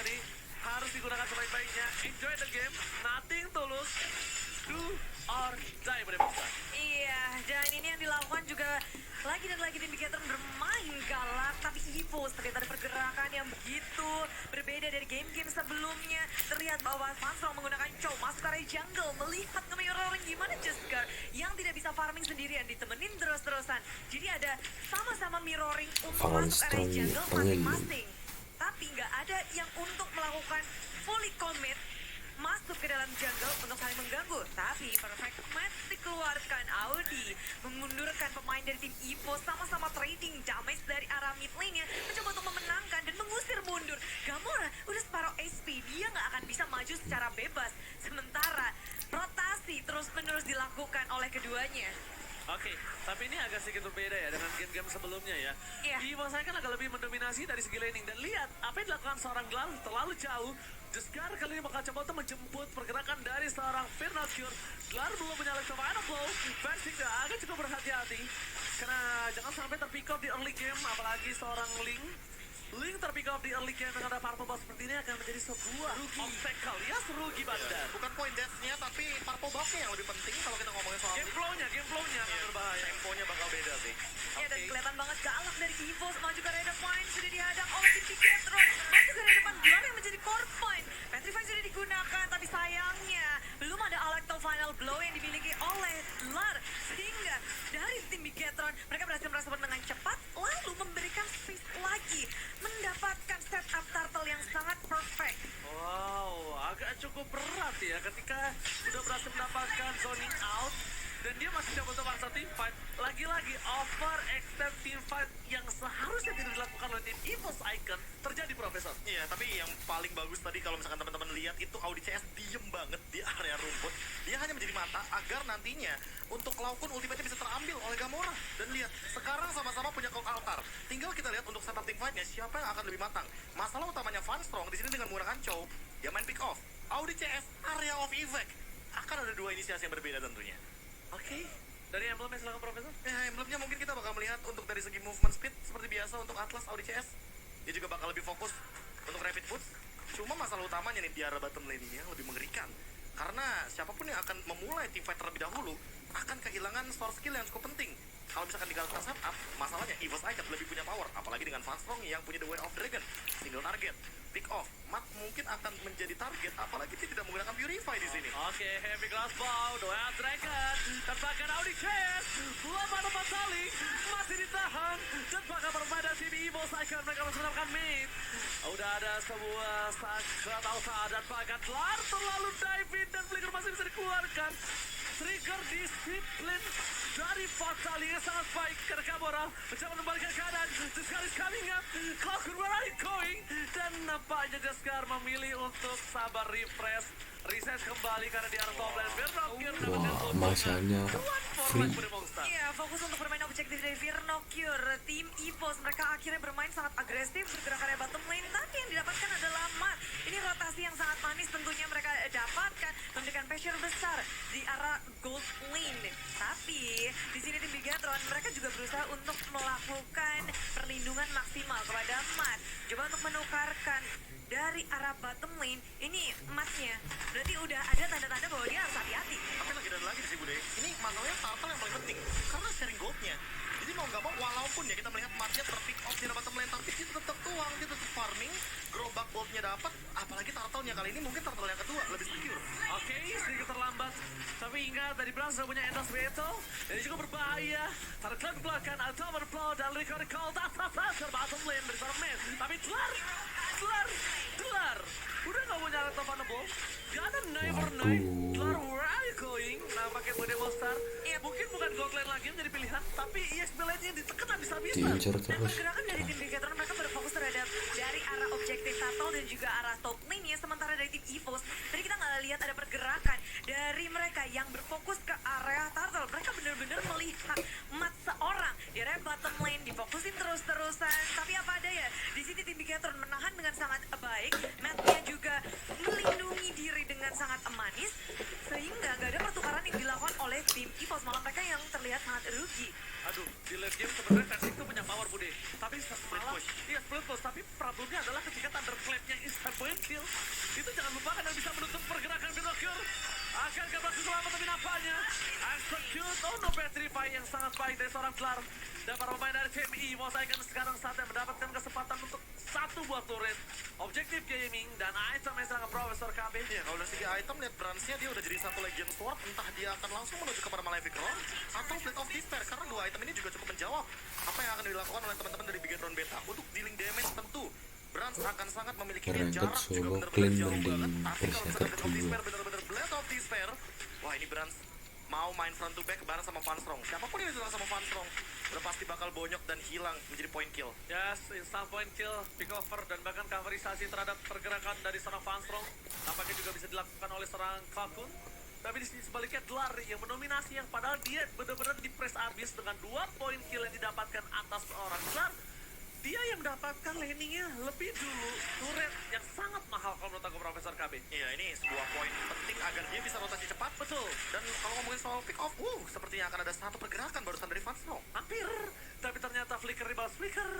nih harus digunakan sebaik-baiknya. Enjoy the game, nothing tulus, do or die pada Bangsa. Iya, dan ini yang dilakukan juga lagi dan lagi tim Bigetron bermain galak, tapi EVOS terlihat ada pergerakan yang begitu berbeda dari game-game sebelumnya. Terlihat bahwa Fansong menggunakan Chow masuk ke area jungle, melihat nge-mirroring gimana Juskar yang tidak bisa farming sendirian, ditemenin terus-terusan. Jadi ada sama-sama mirroring untuk masuk area jungle masing-masing. Tapi nggak ada yang untuk melakukan fully commit masuk ke dalam jungle untuk saling mengganggu. Tapi perfect match dikeluarkan. Audi memundurkan pemain dari tim EVOS, sama-sama trading damage dari arah mid lane-nya, mencoba untuk memenangkan dan mengusir mundur. Gamora udah separuh HP, dia nggak akan bisa maju secara bebas. Sementara rotasi terus-menerus dilakukan oleh keduanya. Oke, tapi ini agak sedikit berbeda ya dengan game-game sebelumnya ya. Iya. EVOS kan agak lebih mendominasi dari segi laning. Dan lihat, apa yang dilakukan seorang Glam terlalu jauh. Juskar kali ini bakal coba untuk menjemput pergerakan dari seorang Firnocure. Glar belum punya Final Blow. Versing agak cukup berhati-hati. Karena jangan sampai terpick up di early game, apalagi seorang Link. Link terpick up di early game dengan ada purple buff seperti ini akan menjadi sebuah obstacle. Ya, rugi bandar. Bukan point death-nya, tapi purple buff-nya yang lebih penting kalau kita ngomongin soal Game flow-nya akan berbahaya. temponya bakal beda sih. Ya, dan kelihatan banget galak dari EVOS maju ke area depan, sudah dihadang oleh tim Bigetron. Masuk ke area depan, Glar yang menjadi core point. Petrify sudah digunakan, tapi sayangnya belum ada Alecto Final Blow yang dimiliki oleh Glar. Sehingga dari tim Bigetron, mereka berhasil merespon dengan cepat, lalu memberikan space lagi, mendapatkan setup turtle yang sangat perfect. Wow, agak cukup berat ya ketika udah berhasil mendapatkan zoning out dan dia masih coba untuk maksa team fight. Lagi-lagi over extend team fight yang seharusnya tidak dilakukan oleh tim EVOS Icon terjadi, Profesor. Iya, tapi yang paling bagus tadi kalau misalkan teman-teman lihat itu Audi CS diem banget di area rumput. Dia hanya menjadi mata agar nantinya untuk Laukun ultimate bisa terambil oleh Gamora. Dan lihat, sekarang sama-sama punya Clock Altar. Tinggal kita lihat untuk setup team fight-nya siapa yang akan lebih matang. Masalah utamanya Fanstrong di sini dengan menggunakan Chow, dia main pick off. Audi CS area of effect. Akan ada dua inisiasi yang berbeda tentunya. Oke, dari emblemnya silakan, Profesor. Ya, emblemnya mungkin kita bakal melihat untuk dari segi movement speed seperti biasa untuk Atlas Audi CS. Dia juga bakal lebih fokus untuk rapid boost. Cuma masalah utamanya nih di arah bottom lane-nya lebih mengerikan. Karena siapapun yang akan memulai team fight terlebih dahulu akan kehilangan store skill yang cukup penting. Kalau misalkan digagalkan setup, masalahnya EVOS Icon lebih punya power. Apalagi dengan Fanstrong yang punya The Way of Dragon. Single target, pick off. Mat mungkin akan menjadi target, apalagi dia tidak menggunakan Purify di sini. Oke, heavy crossbow, doa Dragon, dan bahkan Audi CS, belum ada Matali, masih ditahan, dan bahkan bermain tim EVOS Icon, mereka masih mendapatkan mid. Udah ada sebuah sakrat alpha, dan bahkan Glar terlalu dive in, dan Flicker masih bisa dikeluarkan. Trigger disiplin dari Fatali yang sangat baik karena Gamora mencoba membalikan keadaan. Juskar is coming up, Clockwork, where are you going? Dan nampaknya Juskar memilih untuk sabar refresh, reset kembali karena di arah top lane. Wah, masanya free. Iya, fokus untuk bermain objektif dari Firnocure. Tim EVOS mereka akhirnya bermain sangat agresif, bergerak area bottom lane, tapi yang didapatkan adalah Mat. Ini rotasi yang sangat manis tentunya mereka dapatkan, memberikan pressure besar di arah gold lane. Tapi di sini tim Bigetron mereka juga berusaha untuk melakukan perlindungan maksimal kepada Mat. Coba untuk menukarkan dari arah bottom lane, ini Matnya berarti udah ada tanda-tanda bahwa dia harus hati-hati. Tapi lagi dan lagi sih Bude, ini masalahnya turtle yang paling penting karena sharing goldnya. Jadi mau nggak mau walaupun ya kita melihat matnya terpick off di bottom lane, tapi dia tetap tuang, dia tetap farming, gerobak goldnya dapat, apalagi turtle-nya kali ini mungkin turtle yang kedua lebih secure. Oke, sedikit terlambat. Tapi ingat, dari belakang sudah punya Endless Battle. Ini juga berbahaya. Tarik ke belakang, Ultimate Blow, dan Record Call. Ke bottom lane dari seorang man. Tapi Glar. Udah gak mau nyala top Ball. Gana never night. Glar, where are you going? Nah, pakai Bude Monster. Ya, mungkin bukan gold lane lagi menjadi pilihan. Tapi EXP lane-nya ditekan habis-habisan. Diincar Dan terus. pergerakan dari tim Bigetron mereka berfokus terhadap dari arah objektif Turtle dan juga arah top lane ya. Sementara dari tim EVOS, tadi kita nggak lihat ada pergerakan dari mereka yang berfokus ke area Turtle. Mereka benar-benar melihat Mat seorang di area bottom lane, difokusin terus-terusan. Tapi apa ada ya, di sini tim Bigetron menahan dengan sangat baik. Matnya juga melindungi diri dengan sangat manis. Sehingga nggak ada pertukaran yang dilakukan oleh tim EVOS. Malah malah mereka yang terlihat sangat rugi. Aduh, di late game sebenarnya Fenix itu punya power Bude. Tapi malah, push. iya split push. Tapi problemnya adalah ketika thunderclap-nya instant point kill, itu jangan lupakan yang bisa menutup pergerakan Pinocchio. Akankah berhasil selamat tapi nampaknya execute no petrify yang sangat baik dari seorang Klar. Dan para pemain dari tim EVOS Icon sekarang saatnya mendapatkan kesempatan untuk satu buah turret, objektif gaming, dan item yang sangat Profesor KB. Iya, kalau dari segi item, lihat Bransnya dia udah jadi satu Legion Sword, entah dia akan langsung menuju kepada Malefic Roll atau Blade of Despair, karena dua item ini juga cukup menjawab apa yang akan dilakukan oleh teman-teman dari Bigetron Beta. Untuk dealing damage tentu, Brans akan sangat memiliki Rangkat jarak juga solo benar-benar clean jauh mending banget. Tapi kalau misalnya bersahabat Blade of dua. Despair benar-benar Blade of Despair, wah ini Brans mau main front to back bareng sama Fanstrong. Siapapun yang diserang sama Fanstrong, udah pasti bakal bonyok dan hilang menjadi point kill. Yes, instant point kill, pick over, dan bahkan coverisasi terhadap pergerakan dari seorang Fanstrong nampaknya juga bisa dilakukan oleh seorang Falcon. Tapi di sini sebaliknya Dlar yang mendominasi, yang padahal dia benar-benar di-press abis dengan 2 point kill yang didapatkan atas seorang Dlar. Dia yang mendapatkan landingnya lebih dulu, turret yang sangat mahal kalau menurut aku Profesor KB. Iya, ini sebuah poin penting agar dia bisa rotasi cepat. Betul. Dan kalau ngomongin soal pick off, sepertinya akan ada satu pergerakan barusan dari Fanstrong. Hampir, tapi ternyata flicker di bawah flicker.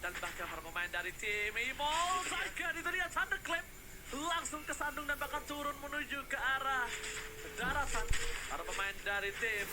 Dan bahkan para pemain dari tim EVOS Icon itu dia Thunderclap langsung kesandung dan bahkan turun menuju ke arah daratan. Para pemain dari tim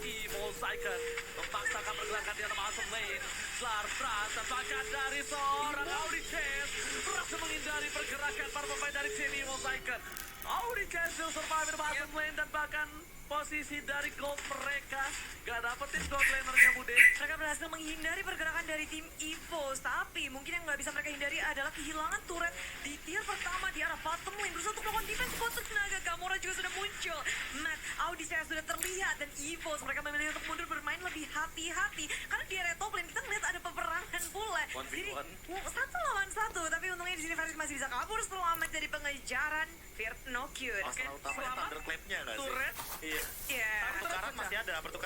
EVOS Icon memaksakan pergerakan di dalam bottom lane. Klar Brans dan bahkan dari seorang Audichess berhasil menghindari pergerakan para pemain dari tim EVOS Icon. Audichess still survive di bottom lane dan bahkan posisi dari gold mereka gak dapetin gold lanernya Bude. Mereka berhasil menghindari pergerakan dari tim EVOS, tapi mungkin yang nggak bisa mereka hindari adalah kehilangan turret di tier pertama di arah bottom lane. Berusaha untuk melakukan defense untuk tenaga, Gamora juga sudah muncul. Matt, Audisea sudah terlihat, dan EVOS mereka memilih untuk mundur bermain lebih hati-hati. Karena di area top lane kita ngeliat ada peperangan pula. 1v1. Jadi, 1 lawan 1, tapi untungnya di sini Faris masih bisa kabur selamat dari pengejaran Fear No Cure. Masalah utamanya selamat. Thunderclap-nya nggak sih? Turret, Iya. Iya. Pertukaran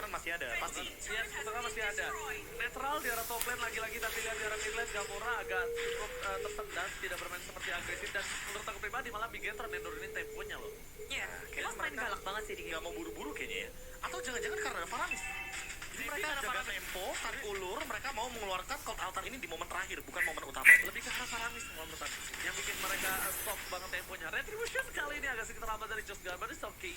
masih ada, pasti. yes, pertama masih ada. Netral di arah top lane lagi-lagi, tapi lihat di arah mid lane Gamora agak cukup tersendat, tidak bermain seperti agresif, dan menurut aku pribadi malah Bigetron yang nurunin temponya loh. Iya, Kayaknya EVOS main mereka galak banget sih di Nggak game. mau buru-buru kayaknya ya. Atau jangan-jangan karena ada Faramis. Jadi mereka ada jaga Faramis. tempo, tarik ulur, mereka mau mengeluarkan Cold Altar ini di momen terakhir, bukan momen utamanya. Lebih ke arah Faramis menurut aku, yang bikin mereka stop banget temponya. Retribution kali ini agak sedikit terlambat dari Just God, but it's okay.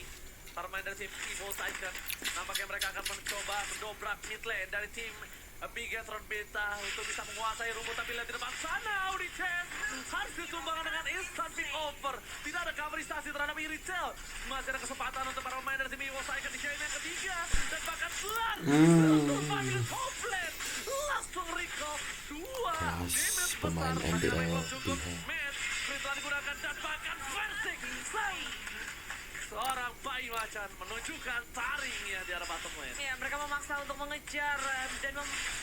Para pemain dari tim EVOS Icon nampaknya mereka akan mencoba mendobrak mid lane dari tim Bigetron Beta untuk bisa menguasai rumput, tapi lihat di depan sana Audichess harus ditumbangkan dengan instant pick over. Tidak ada coverisasi terhadap Iritel. Masih ada kesempatan untuk para pemain dari tim EVOS Icon di game yang ketiga, dan bahkan Slan langsung panggil top lane, langsung recall 2 damage pemain besar. NBL Masih belum cukup. pihak. Match sprint telah digunakan dan bahkan Versik seorang bayi macan menunjukkan taringnya di arah bottom lane. Ya, mereka memaksa untuk mengejar dan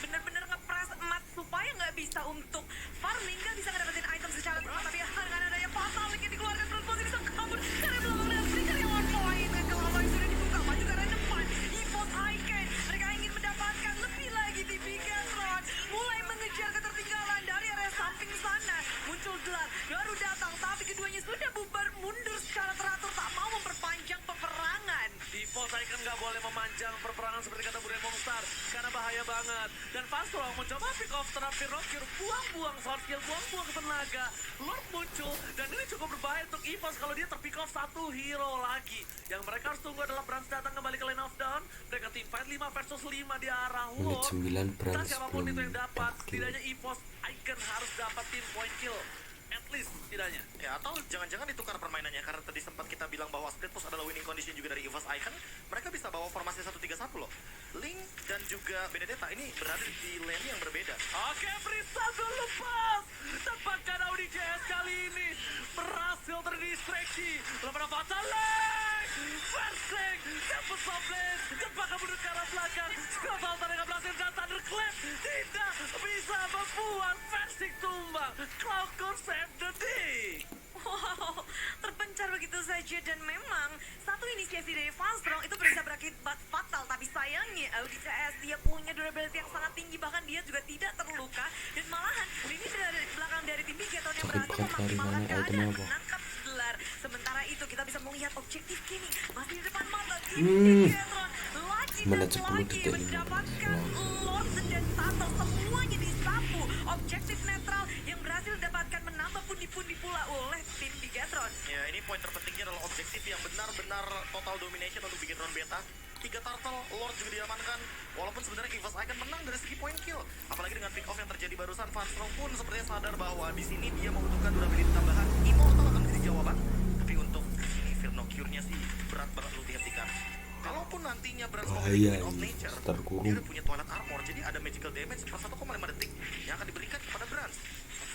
benar-benar ngepres emat supaya nggak bisa untuk farming, nggak bisa ngedapetin item secara cepat. Tapi dengan adanya fatal yang dikeluarkan terus posisi bisa kabur dari belakang dan Flicker yang on point. Dan kalau yang sudah dibuka maju ke arah depan, EVOS Icon mereka ingin mendapatkan lebih lagi di Bigetron, mulai mengejar ketertinggalan dari area samping sana. Muncul Dlar, baru datang, tapi keduanya sudah bubar mundur secara teratur, tak mau memperpanjang peperangan. EVOS Icon nggak boleh memanjang perperangan seperti kata Bude Monster, karena bahaya banget. Dan Fanstrong mencoba pick off terhadap Pinocchio, buang-buang short kill, buang-buang tenaga. Lord muncul, dan ini cukup berbahaya untuk EVOS kalau dia terpick off satu hero lagi. Yang mereka harus tunggu adalah Brans datang kembali ke lane of down. Mereka team fight 5 versus 5 di arah Menit Lord. 9 Dan Brans siapapun belum itu yang dapat, dapat kill. setidaknya EVOS Icon harus dapat tim point kill. At least, setidaknya. Ya, atau jangan-jangan ditukar permainannya, karena tadi sempat kita bilang bahwa split push adalah winning condition juga dari EVOS Icon. Mereka bisa bawa formasi 1-3-1 loh. Link dan juga Benedetta ini berada di lane yang berbeda. Oke, Brisado lepas. Dapatkan Audichess kali ini berhasil terdistraksi. Lepas fatal leg. Versik dapat top lane. Dan bahkan mundur ke arah belakang. Scott Altar yang berhasil dan Thunderclap tidak bisa membuat Versik tumbang. Cloud save the day. Wow, terpencar begitu saja, dan memang satu inisiasi dari Fanstrong itu bisa berakibat fatal, tapi sayangnya Audichess dia punya durability yang sangat tinggi, bahkan dia juga tidak terluka, dan malahan lini dari belakang dari tim Bigetron yang berhasil Sakit banget memaksimalkan lari-lari, itemnya keadaan, apa? menangkap Dlar sabar. Sementara itu kita bisa melihat objektif kini masih di depan mata. Kini Bigetron lagi dan Menit 10 lagi detik ini. mendapatkan Lord dan Tato semuanya disapu. Objektif netral yang berhasil didapatkan menambah pundi-pundi pula oleh tim Bigetron. Ya, ini poin terpentingnya adalah objektif yang benar-benar total domination untuk Bigetron Beta. 3 turtle, Lord juga diamankan. Walaupun sebenarnya EVOS Icon menang dari segi point kill. Apalagi dengan pick off yang terjadi barusan, Fanstrong pun sepertinya sadar bahwa di sini dia membutuhkan durability tambahan. Immortal akan menjadi jawaban. Tapi untuk ini Fear No Cure-nya sih berat banget untuk dihentikan. Kalaupun nantinya Brans mau Bahaya Queen of ini, Nature, terkurung. dia udah punya Twilight Armor, jadi ada magical damage per 1,5 detik yang akan diberikan kepada Brans.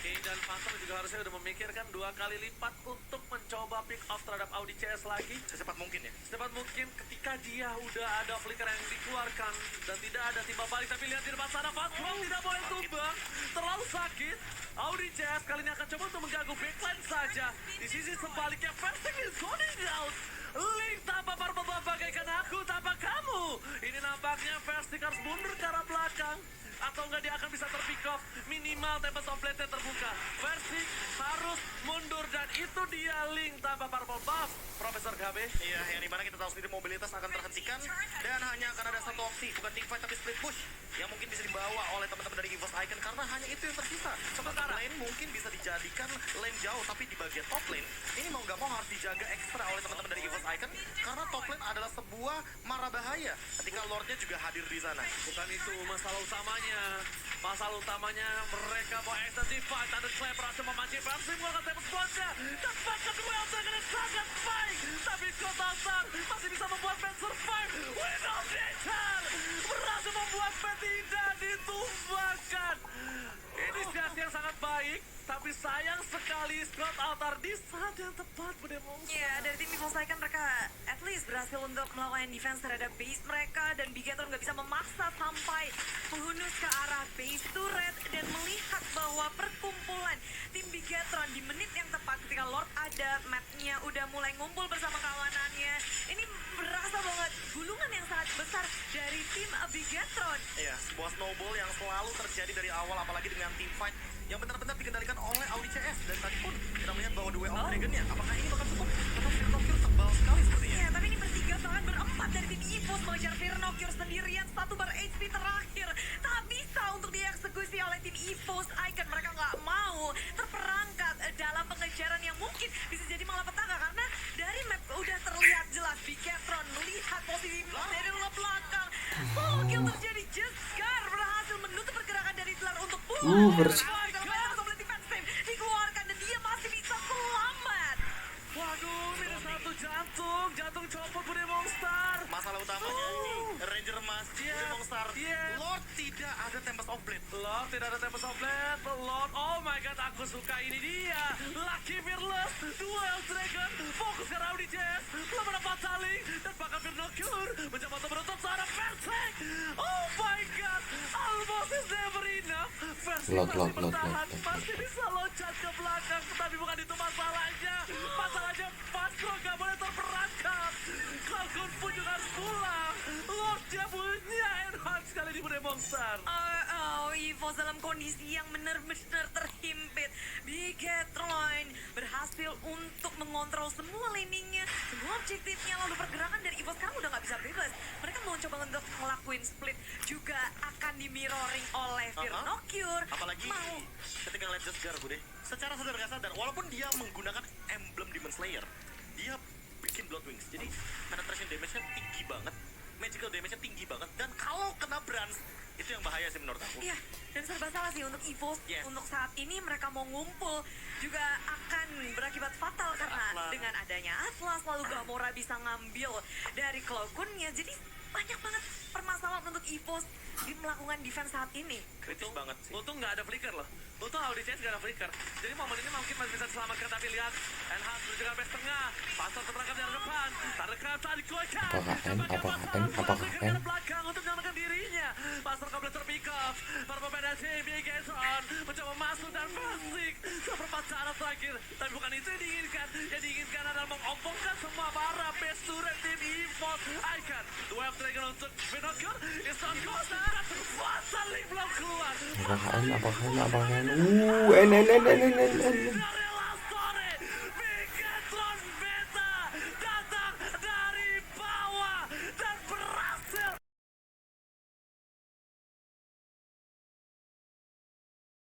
Oke, dan Phantom juga harusnya udah memikirkan 2 kali lipat untuk mencoba pick off terhadap Audi CS lagi. Secepat mungkin ya. Secepat mungkin ketika dia udah ada flicker yang dikeluarkan dan tidak ada timbal balik. Tapi lihat di depan sana, Phantom tidak boleh tumbang. Terlalu sakit. Audi CS kali ini akan coba untuk mengganggu backline saja. Di sisi sebaliknya, Versing is going out. Link tanpa purple buff bagaikan aku tanpa kamu. Ini nampaknya Versing harus mundur ke arah belakang. Atau enggak dia akan bisa terpick off. Minimal Tempest of Blade terbuka. Versing harus mundur dan itu dia Link tanpa purple buff. Profesor KB. Iya, yang dimana kita tahu sendiri mobilitas akan terhentikan dan hanya akan ada satu opsi, bukan team fight tapi split push yang mungkin bisa dibawa oleh teman-teman dari EVOS Icon karena hanya itu yang tersisa. Sementara lane mungkin bisa dijadikan lane jauh, tapi di bagian top lane ini mau gak mau harus dijaga ekstra oleh teman-teman dari EVOS Icon karena top lane adalah sebuah mara bahaya ketika Lordnya juga hadir di sana. Bukan itu masalah utamanya. Masalah utamanya mereka mau extended fight. Ada Clay berhasil memancing Versing menggunakan Tempest Blade-nya. Dan bahkan duel dengan sangat baik. Tapi Kotasar masih bisa membuat Ben survive. Win of Nature berhasil membuat Ben tidak ditumbangkan. Inisiasi yang sangat baik. Tapi sayang sekali Scott Altar di saat yang tepat berdemonstrasi. Ya, dari tim EVOS Icon mereka at least berhasil untuk melakukan defense terhadap base mereka dan Bigetron nggak bisa memaksa sampai menghunus ke arah base turret dan melihat bahwa perkumpulan tim Bigetron di menit yang tepat ketika Lord ada mapnya udah mulai ngumpul bersama kawanannya. Ini berasa banget gulungan yang sangat besar dari tim Bigetron. Iya, sebuah snowball yang selalu terjadi dari awal apalagi dengan team fight yang benar-benar dikendalikan oleh Audi CS. Dan tadi pun kita melihat bahwa duel of Dragon-nya apakah ini bakal cukup? Karena Fear No Cure tebal sekali sepertinya. Ya, tapi ini bertiga bahkan berempat dari tim EVOS mengejar Fear No Cure sendirian. 1 bar HP terakhir tak bisa untuk dieksekusi oleh tim EVOS Icon. Mereka nggak mau terperangkap dalam pengejaran yang mungkin bisa jadi malapetaka karena dari map udah terlihat jelas Bigetron melihat posisi dari belakang. Solo kill terjadi. Jescar berhasil menutup pergerakan dari Tlar untuk pulang. Versi- Dikeluarkan dan dia masih bisa selamat. Waduh, minus 1 jantung. Jantung copot Bude Monster. Masalah utamanya ini Ranger Emas, Iya, Monster, iya. Lord tidak ada Tempest of Blade. Lord tidak ada Tempest of Blade. Lord, oh my god, aku suka ini dia. Lucky Fearless, Duel Dragon, fokus ke Audi CS, belum ada Fatali, dan bahkan Fear No Cure mencoba untuk menutup seorang Versing. Oh my god, almost is never enough. Versing Lot, masih lot, lot, bertahan, lot. masih bisa loncat ke belakang, tapi bukan itu masalahnya. Masalahnya Pastro gak boleh terperangkap. Kalkun pun juga harus pulang. Lord dia punya enhance kali di Bude Monster. EVOS dalam kondisi yang benar-benar terhimpit. Bigetron berhasil untuk mengontrol semua landingnya, semua objektifnya, lalu pergerakan dari EVOS sekarang udah nggak bisa bebas. Mereka mau coba untuk ngelakuin split juga akan di-mirroring oleh Fear No Cure. Apalagi Mau ketika ngeliat Jesgar, Bude, secara sadar gak sadar, walaupun dia menggunakan emblem Demon Slayer, dia bikin Blood Wings. Jadi penetration damage-nya tinggi banget, magical damage-nya tinggi banget, dan kalau kena Brans, itu yang bahaya sih menurut aku. Iya, dan serba salah sih untuk EVOS. Yes. Untuk saat ini mereka mau ngumpul juga akan berakibat fatal karena Atlas. dengan adanya Atlas lalu Gamora bisa ngambil dari Cloakunnya. Jadi banyak banget permasalahan untuk EVOS di melakukan defense saat ini. Kritis banget sih. Untung nggak ada flicker loh. Untung Audi CS nggak ada flicker. Jadi momen ini mungkin masih bisa diselamatkan. Tapi lihat, Enhance menuju ke base tengah. Pastor terperangkap dari depan. Terdekat saat dikeluarkan. Apakah N? Belakang untuk menyelamatkan dirinya. Pastor kembali terpick off. Para pemain CB Gason mencoba masuk dan masik. Seperempat cara terakhir. Tapi bukan itu yang diinginkan. Yang diinginkan adalah mengompongkan semua para base turret tim EVOS Icon. Duel Dragon untuk Pinocchio. Iston Costa. Fatalik belum keluar. Apakah N? N.